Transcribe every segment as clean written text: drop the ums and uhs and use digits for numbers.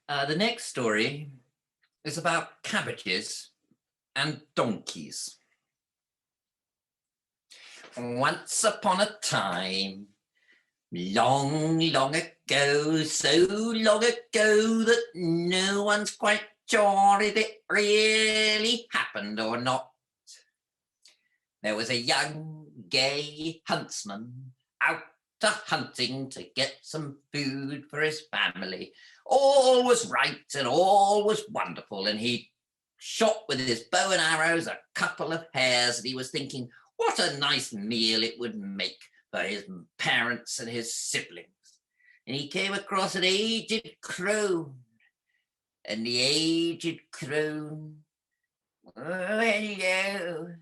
The next story is about cabbages and donkeys. Once upon a time, long, long ago, so long ago that no one's quite sure if it really happened or not, there was a young, gay huntsman out hunting to get some food for his family. All was right and all was wonderful, and he shot with his bow and arrows a couple of hares, and he was thinking what a nice meal it would make for his parents and his siblings. And he came across an aged crone, and the aged crone, "Oh, hello.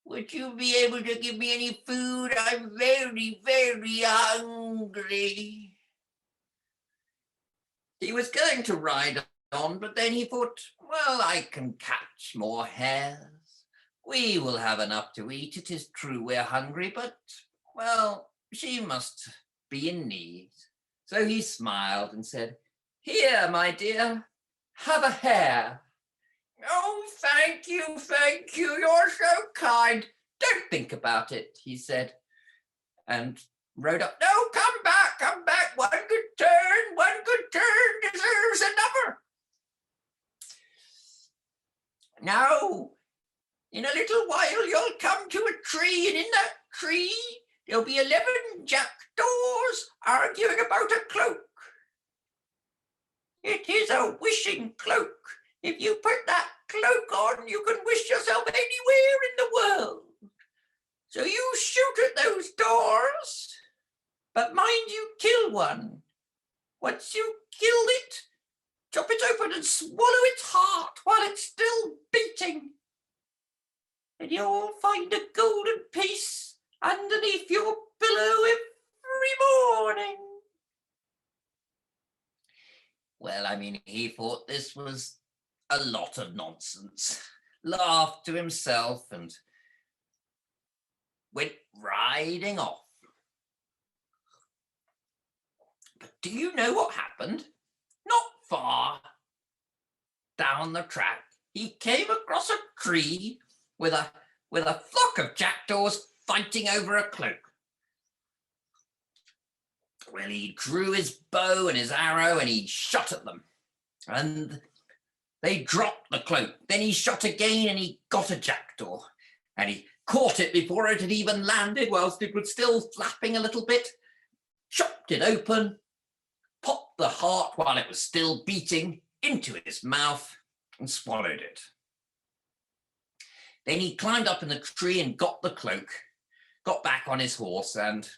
Would you be able to give me any food? I'm very, very hungry." He was going to ride on, but then he thought, well, I can catch more hares. We will have enough to eat. It is true we're hungry, but, well, she must be in need. So he smiled and said, "Here, my dear, have a hare." "Oh, thank you, you're so kind. Don't think about it," he said, and rode up. "No, come back, one good turn deserves another. Now, in a little while you'll come to a tree, and in that tree there'll be 11 jackdaws arguing about a cloak. It is a wishing cloak. If you put that cloak on, you can wish yourself anywhere in the world. So you shoot at those doors, but mind you kill one. Once you kill it, chop it open and swallow its heart while it's still beating. And you'll find a golden piece underneath your pillow every morning." Well, I mean, he thought this was a lot of nonsense, laughed to himself and went riding off. But do you know what happened? Not far down the track, he came across a tree with a flock of jackdaws fighting over a cloak. Well, he drew his bow and his arrow and he shot at them, and they dropped the cloak. Then he shot again and he got a jackdaw, and he caught it before it had even landed, whilst it was still flapping a little bit, chopped it open, popped the heart while it was still beating into his mouth and swallowed it. Then he climbed up in the tree and got the cloak, got back on his horse, and,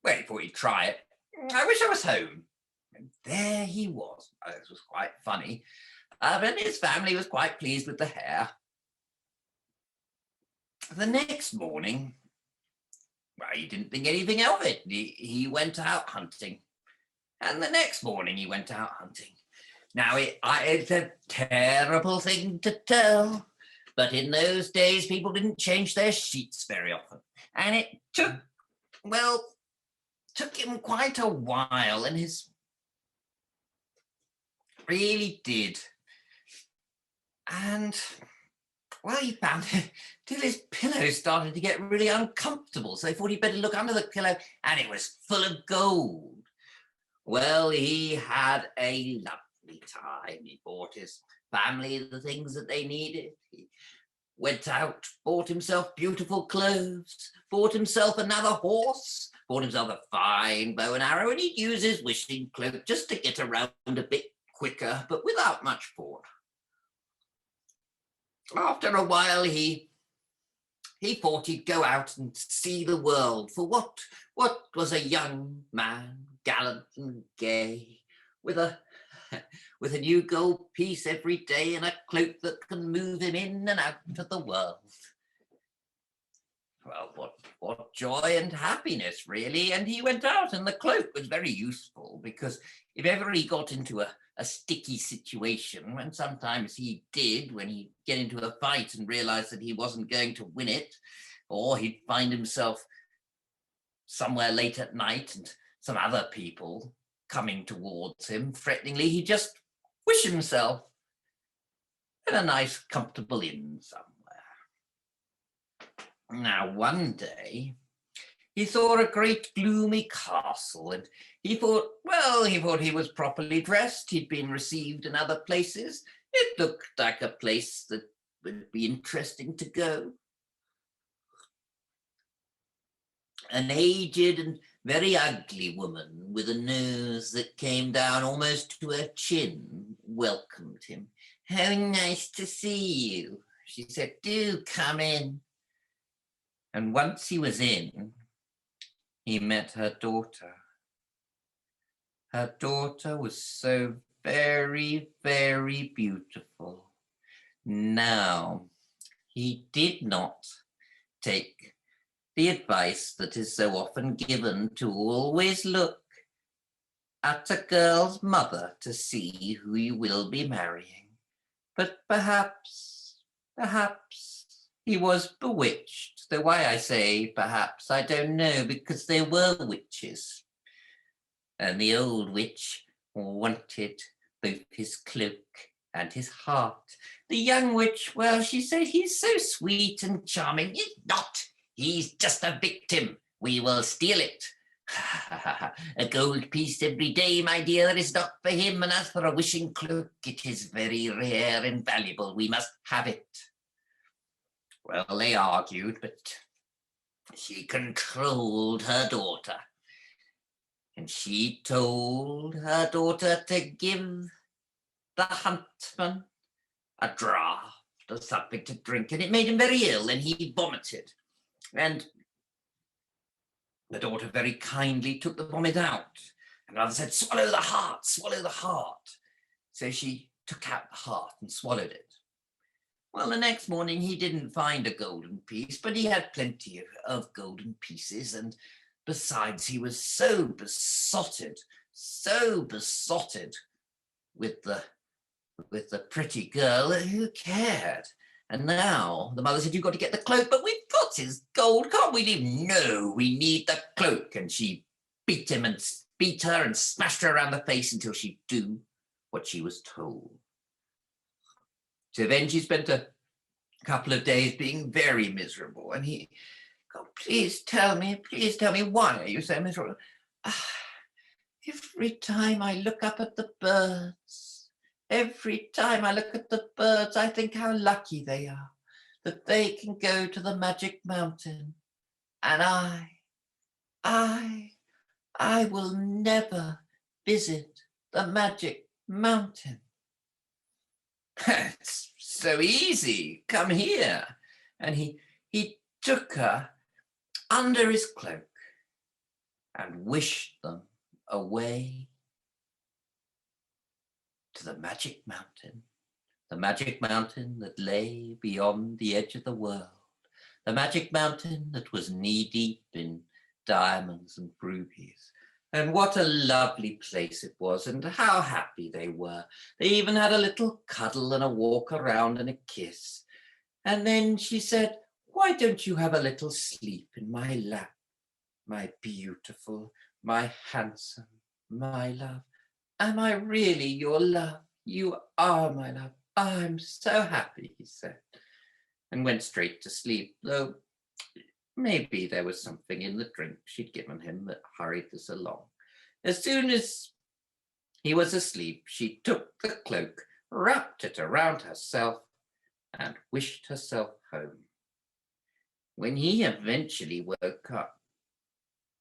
well, he thought he'd try it. "I wish I was home." And there he was. This was quite funny. And his family was quite pleased with the hare. The next morning, well, he didn't think anything of it. He went out hunting. And the next morning he went out hunting. Now, it's a terrible thing to tell, but in those days people didn't change their sheets very often. And it took him quite a while, and really did. And, well, he found it till his pillow started to get really uncomfortable. So he thought he'd better look under the pillow, and it was full of gold. Well, he had a lovely time. He bought his family the things that they needed. He went out, bought himself beautiful clothes, bought himself another horse, bought himself a fine bow and arrow, and he'd use his wishing cloak just to get around a bit quicker, but without much thought. After a while, he thought he'd go out and see the world, for what was a young man, gallant and gay, with a new gold piece every day and a cloak that can move him in and out of the world? Well, what joy and happiness, really. And he went out, and the cloak was very useful, because if ever he got into a sticky situation, and sometimes he did when he'd get into a fight and realize that he wasn't going to win it, or he'd find himself somewhere late at night and some other people coming towards him threateningly, he'd just wish himself in a nice, comfortable inn somewhere. Now, one day, he saw a great gloomy castle, and he thought he was properly dressed. He'd been received in other places. It looked like a place that would be interesting to go. An aged and very ugly woman with a nose that came down almost to her chin welcomed him. "How nice to see you," she said. "Do come in." And once he was in, he met her daughter. Her daughter was so very, very beautiful. Now, he did not take the advice that is so often given to always look at a girl's mother to see who you will be marrying. But perhaps he was bewitched. Though why I say perhaps, I don't know, because there were witches. And the old witch wanted both his cloak and his heart. The young witch, well, she said, "He's so sweet and charming." "He's not. He's just a victim. We will steal it." "A gold piece every day, my dear, is not for him. And as for a wishing cloak, it is very rare and valuable. We must have it." Well, they argued, but she controlled her daughter. And she told her daughter to give the huntsman a draught of something to drink, and it made him very ill, and he vomited. And the daughter very kindly took the vomit out. And mother said, "Swallow the heart, swallow the heart." So she took out the heart and swallowed it. Well, the next morning he didn't find a golden piece, but he had plenty of golden pieces. And besides, he was so besotted with the pretty girl, who cared? And now the mother said, "You've got to get the cloak." "But we've got his gold, can't we leave?" "No, we need the cloak." And she beat her and smashed her around the face until she'd do what she was told. So then she spent a couple of days being very miserable. And he, "God, please tell me, why are you so miserable?" Every time I look up at the birds, I think how lucky they are that they can go to the magic mountain. And I will never visit the magic mountain." "It's so easy. Come here." And he took her under his cloak and wished them away to the magic mountain that lay beyond the edge of the world, the magic mountain that was knee-deep in diamonds and rubies. And what a lovely place it was, and how happy they were. They even had a little cuddle and a walk around and a kiss. And then she said, "Why don't you have a little sleep in my lap, my beautiful, my handsome, my love? Am I really your love? You are my love. I'm so happy," he said, and went straight to sleep, though maybe there was something in the drink she'd given him that hurried this along. As soon as he was asleep, she took the cloak, wrapped it around herself, and wished herself home. When he eventually woke up,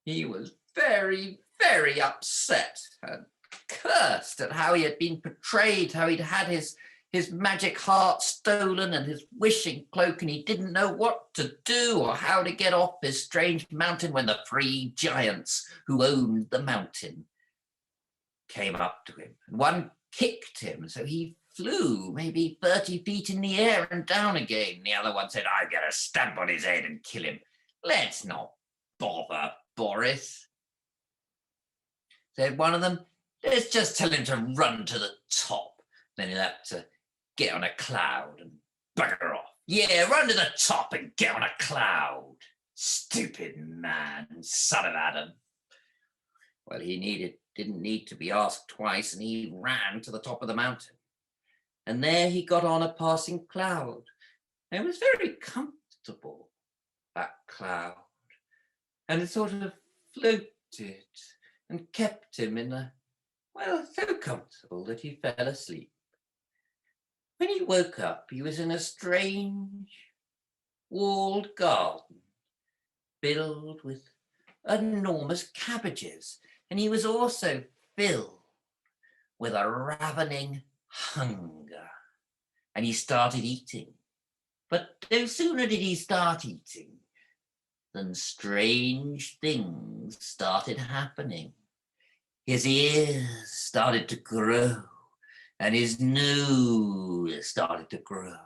he was very, very upset and cursed at how he had been betrayed, how he'd had his magic heart stolen and his wishing cloak, and he didn't know what to do or how to get off this strange mountain when the 3 giants who owned the mountain came up to him. And one kicked him, so he flew maybe 30 feet in the air and down again. The other one said, "I'm going to stamp on his head and kill him." "Let's not bother, Boris," said one of them. "Let's just tell him to run to the top. Then he'll have to get on a cloud and bugger off." "Yeah, run to the top and get on a cloud. Stupid man, son of Adam." Well, he needed didn't need to be asked twice, and he ran to the top of the mountain. And there he got on a passing cloud. And it was very comfortable, that cloud. And it sort of floated and kept him in a, well, so comfortable that he fell asleep. When he woke up, he was in a strange walled garden filled with enormous cabbages, and he was also filled with a ravening hunger, and he started eating. But no sooner did he start eating than strange things started happening. His ears started to grow, and his nose started to grow,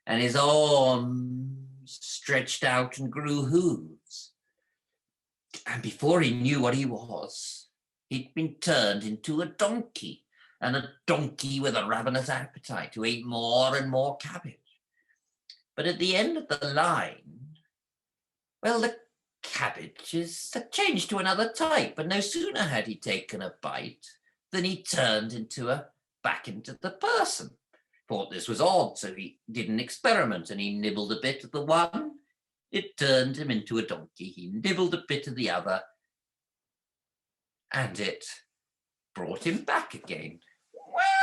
and his arms stretched out and grew hooves. And before he knew what he was, he'd been turned into a donkey, and a donkey with a ravenous appetite who ate more and more cabbage. But at the end of the line, well, the cabbages had changed to another type, and no sooner had he taken a bite than he turned back into the person. Thought this was odd, so he did an experiment, and he nibbled a bit of the one. It turned him into a donkey. He nibbled a bit of the other, and it brought him back again.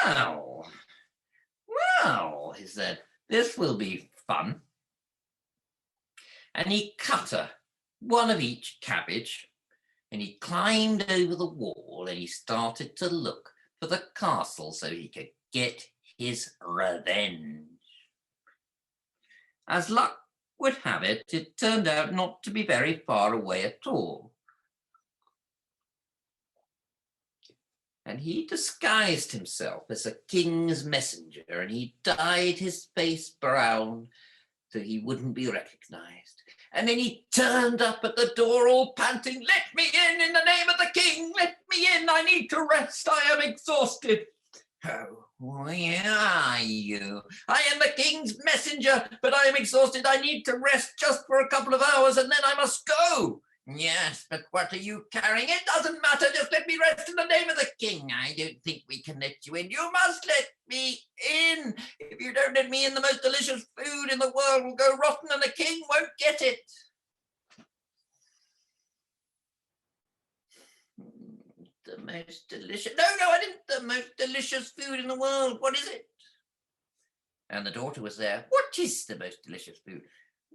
Well, he said, this will be fun. And he cut one of each cabbage, and he climbed over the wall, and he started to look for the castle so he could get his revenge. As luck would have it, it turned out not to be very far away at all. And he disguised himself as a king's messenger, and he dyed his face brown so he wouldn't be recognized. And then he turned up at the door all panting, "Let me in the name of the king, let me in, I need to rest, I am exhausted." "Oh, where are you?" "I am the king's messenger, but I am exhausted, I need to rest just for a couple of hours and then I must go." "Yes, but what are you carrying?" "It doesn't matter, just let me rest in the name of the king." "I don't think we can let you in." "You must let me in. If you don't let me in, the most delicious food in the world will go rotten and the king won't get it." "The most delicious..." No, I didn't. "The most delicious food in the world. What is it?" And the daughter was there. "What is the most delicious food?"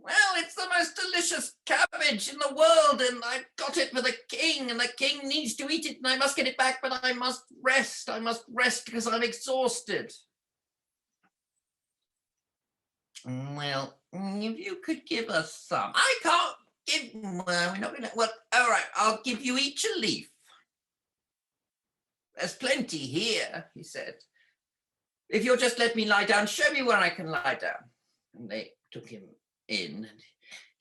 "Well, it's the most delicious cabbage in the world, and I've got it for the king, and the king needs to eat it, and I must get it back, but I must rest. I must rest because I'm exhausted." "Well, if you could give us some." "I can't give..." "Well, we're not going to..." "Well, all right, I'll give you each a leaf. There's plenty here," he said. "If you'll just let me lie down, show me where I can lie down." And they took him in and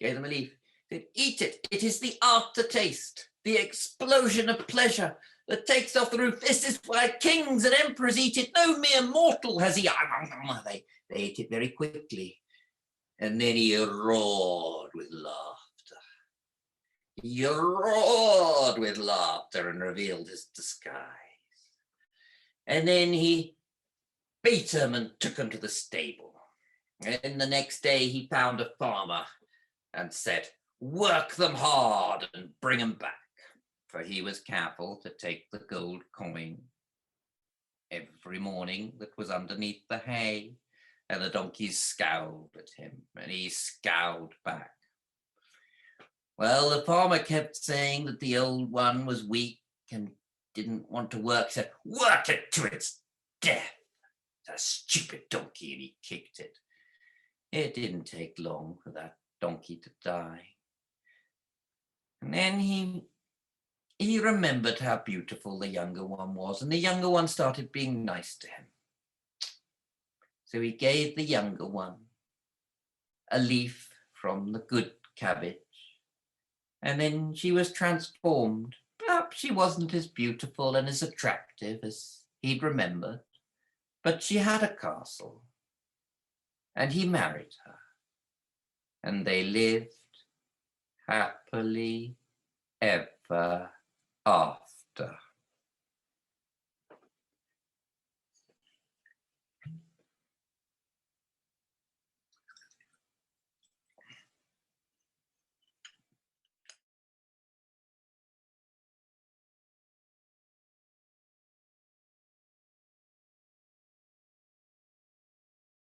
gave them a leaf. They said, "Eat it. It is the aftertaste, the explosion of pleasure that takes off the roof. This is why kings and emperors eat it. No mere mortal has he..." They ate it very quickly. And then he roared with laughter. He roared with laughter and revealed his disguise. And then he beat him and took him to the stable. And the next day he found a farmer and said, "Work them hard and bring them back." For he was careful to take the gold coin every morning that was underneath the hay. And the donkeys scowled at him, and he scowled back. Well, the farmer kept saying that the old one was weak and didn't want to work. He said, "Work it to its death. It's a stupid donkey," and he kicked it. It didn't take long for that donkey to die. And then he remembered how beautiful the younger one was, and the younger one started being nice to him. So he gave the younger one a leaf from the good cabbage, and then she was transformed. Perhaps she wasn't as beautiful and as attractive as he'd remembered, but she had a castle, and he married her, and they lived happily ever